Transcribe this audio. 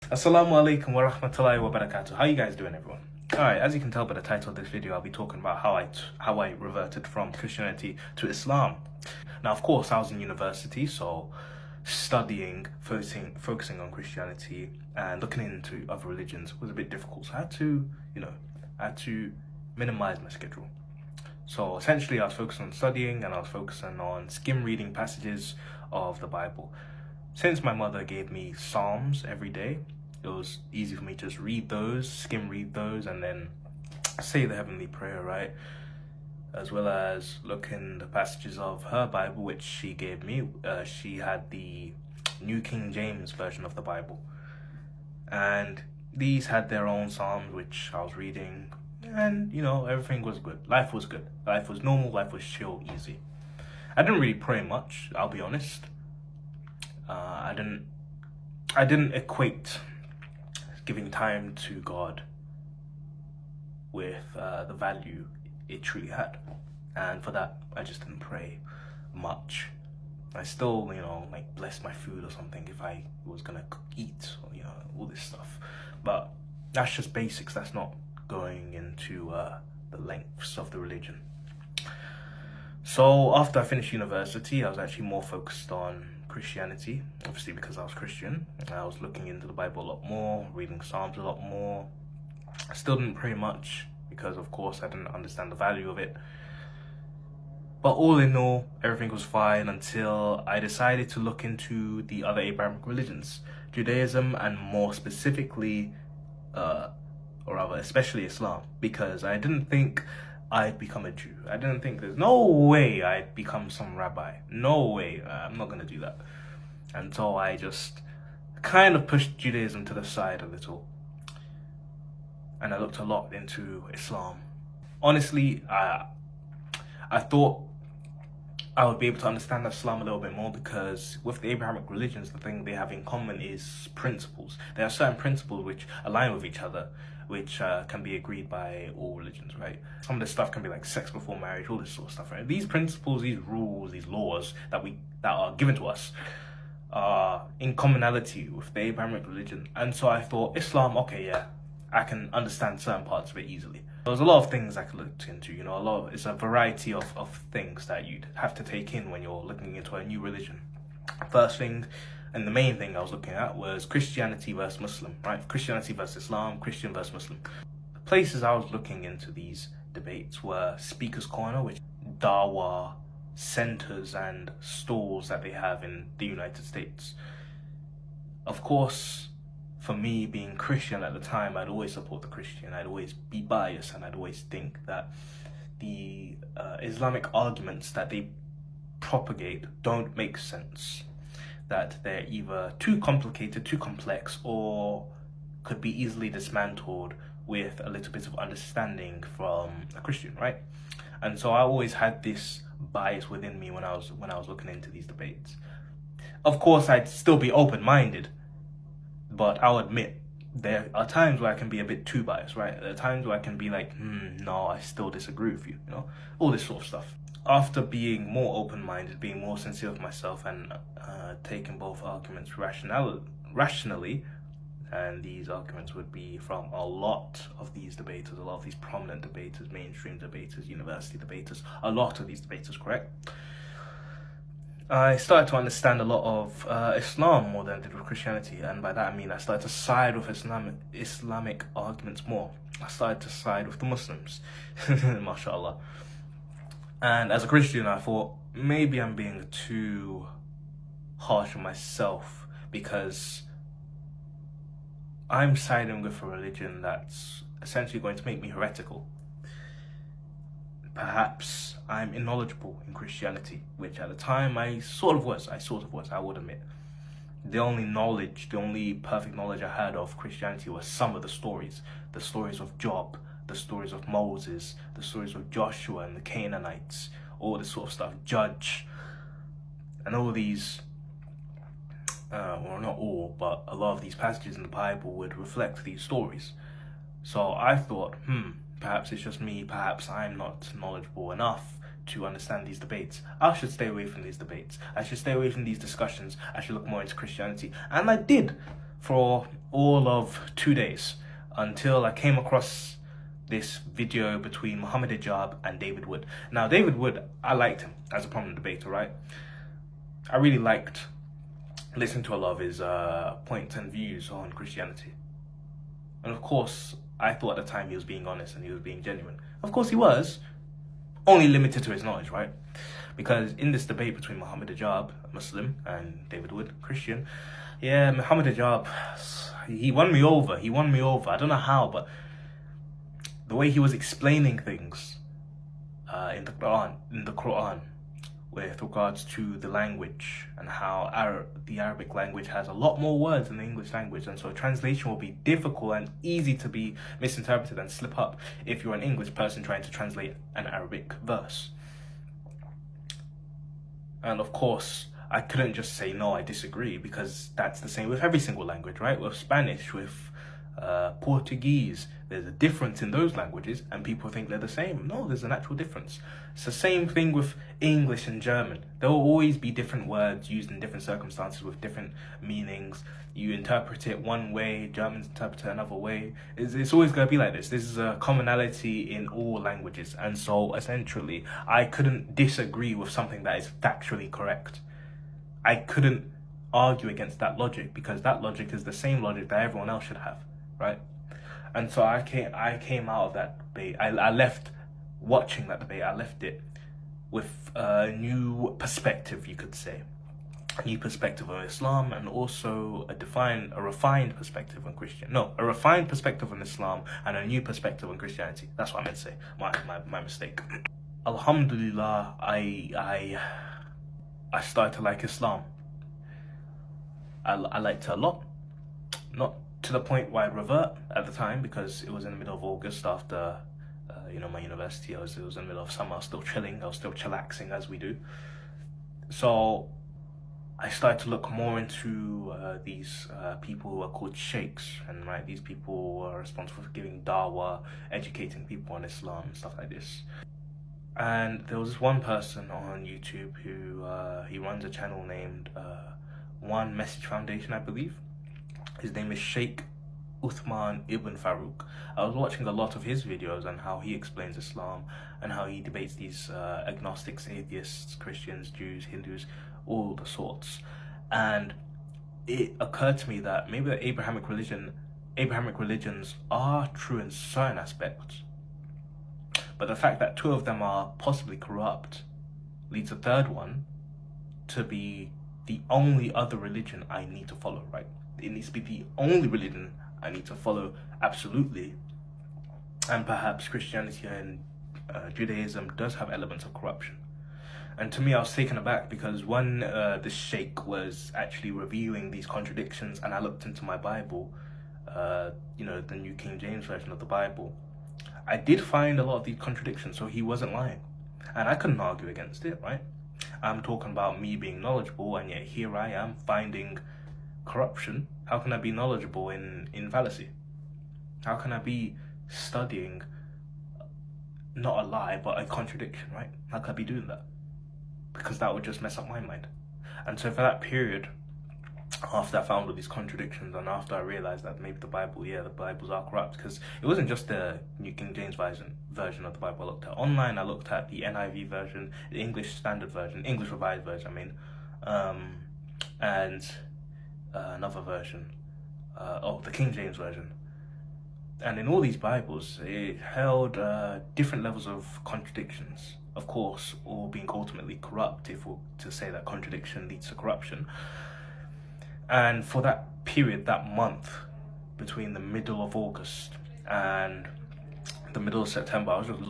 Assalamu alaikum wa rahmatullahi wa barakatuh. How you guys doing, everyone? Alright, as you can tell by the title of this video, I'll be talking about how I reverted from Christianity to Islam. Now, of course, I was in university, so studying, focusing on Christianity and looking into other religions was a bit difficult. So I had to minimize my schedule. So essentially, I was focusing on studying and I was focusing on skim reading passages of the Bible. Since my mother gave me Psalms every day, it was easy for me to just read those, skim read those, and then say the heavenly prayer, right? As well as look in the passages of her Bible, which she gave me. She had the New King James version of the Bible. And these had their own Psalms, which I was reading. And, everything was good. Life was good. Life was normal. Life was chill, easy. I didn't really pray much, I'll be honest. I didn't equate giving time to God with the value it truly had, and for that I just didn't pray much. I still, bless my food or something if I was gonna eat, or, all this stuff. But that's just basics. That's not going into the lengths of the religion. So after I finished university, I was actually more focused on Christianity, obviously because I was Christian. I was looking into the Bible a lot more, reading Psalms a lot more. I still didn't pray much because, of course, I didn't understand the value of it. But all in all, everything was fine until I decided to look into the other Abrahamic religions, Judaism, and more specifically, or rather, especially Islam, because I didn't think I'd become a Jew. I didn't think there's no way I'd become some rabbi. No way. I'm not going to do that. And so I just kind of pushed Judaism to the side a little. And I looked a lot into Islam. Honestly, I thought I would be able to understand Islam a little bit more, because with the Abrahamic religions, the thing they have in common is principles. There are certain principles which align with each other, which can be agreed by all religions, right? Some of this stuff can be like sex before marriage, all this sort of stuff, right? These principles, these rules, these laws that are given to us are in commonality with the Abrahamic religion. And so I thought, Islam, okay, yeah, I can understand certain parts of it easily. There was a lot of things I could look into, it's a variety of things that you'd have to take in when you're looking into a new religion. First thing, and the main thing I was looking at, was Christianity versus Muslim, right? Christianity versus Islam, Christian versus Muslim. The places I was looking into these debates were Speaker's Corner, which Dawah centers and stalls that they have in the United States. Of course, for me being Christian at the time, I'd always support the Christian. I'd always be biased, and I'd always think that the Islamic arguments that they propagate don't make sense. That they're either too complicated, too complex, or could be easily dismantled with a little bit of understanding from a Christian, right? And so I always had this bias within me when I was looking into these debates. Of course, I'd still be open-minded, but I'll admit there are times where I can be a bit too biased, right? There are times where I can be like, no, I still disagree with you, all this sort of stuff. After being more open-minded, being more sincere with myself, and taking both arguments rationally, and these arguments would be from a lot of these debaters, a lot of these prominent debaters, mainstream debaters, university debaters, a lot of these debaters, correct? I started to understand a lot of Islam more than I did with Christianity, and by that I mean I started to side with Islamic arguments more. I started to side with the Muslims, mashallah. And as a Christian, I thought, maybe I'm being too harsh on myself, because I'm siding with a religion that's essentially going to make me heretical. Perhaps I'm knowledgeable in Christianity, which at the time I sort of was, I would admit. The only perfect knowledge I had of Christianity was some of the stories of Job, the stories of Moses, the stories of Joshua and the Canaanites, all this sort of stuff, Judge, and all these, well, not all, but a lot of these passages in the Bible would reflect these stories. So I thought, perhaps it's just me, perhaps I'm not knowledgeable enough to understand these debates. I should stay away from these debates. I should stay away from these discussions. I should look more into Christianity. And I did. for all of 2 days until I came across this video between Muhammad Hijab and David Wood. Now, David Wood, I liked him as a prominent debater, right? I really liked listening to a lot of his points and views on Christianity. And of course, I thought at the time he was being honest and he was being genuine. Of course he was, only limited to his knowledge, right? Because in this debate between Muhammad Hijab, Muslim, and David Wood, Christian, yeah, Muhammad Hijab, he won me over. He won me over. I don't know how, but the way he was explaining things in the Quran, with regards to the language and how the Arabic language has a lot more words than the English language, and so translation will be difficult and easy to be misinterpreted and slip up if you're an English person trying to translate an Arabic verse. And of course, I couldn't just say, no, I disagree, because that's the same with every single language, right? With Spanish, with Portuguese, there's a difference in those languages and people think they're the same. No, there's an actual difference. It's the same thing with English and German. There will always be different words used in different circumstances with different meanings. You interpret it one way, Germans interpret it another way. It's always going to be like this. This is a commonality in all languages, and so essentially I couldn't disagree with something that is factually correct. I couldn't argue against that logic, because that logic is the same logic that everyone else should have, right? And so I came out of that debate. I left watching that debate. I left it with a new perspective, you could say, a new perspective on Islam, and also a refined perspective on a refined perspective on Islam and a new perspective on Christianity. That's what I meant to say. My mistake. Alhamdulillah, I started to like Islam. I liked it a lot. Not to the point where I revert at the time, because it was in the middle of August after my university. It was in the middle of summer. I was still chilling. I was still chillaxing, as we do. So I started to look more into these people who are called sheikhs, and right, these people are responsible for giving dawah, educating people on Islam and stuff like this. And there was this one person on YouTube who he runs a channel named One Message Foundation, I believe. His name is Sheikh Uthman Ibn Farouk. I was watching a lot of his videos on how he explains Islam and how he debates these agnostics, atheists, Christians, Jews, Hindus, all the sorts. And it occurred to me that maybe the Abrahamic religions are true in certain aspects, but the fact that two of them are possibly corrupt leads a third one to be the only other religion I need to follow, right? It needs to be the only religion I need to follow, absolutely. And perhaps Christianity and Judaism does have elements of corruption. And to me, I was taken aback, because when the sheikh was actually reviewing these contradictions, and I looked into my Bible, the New King James Version of the Bible, I did find a lot of these contradictions, so he wasn't lying. And I couldn't argue against it, right? I'm talking about me being knowledgeable, and yet here I am finding corruption. How can I be knowledgeable in fallacy? How can I be studying not a lie, but a contradiction, right? How can I be doing that? Because that would just mess up my mind. And so for that period, after I found all these contradictions, and after I realized that maybe the Bibles are corrupt, because it wasn't just the New King James version of the Bible I looked at. Online, I looked at the NIV version, the English Standard Version, English Revised Version, and another version, the King James Version. And in all these Bibles, it held different levels of contradictions. Of course, all being ultimately corrupt, if we're to say that contradiction leads to corruption. And for that period, that month, between the middle of August and the middle of September, I was just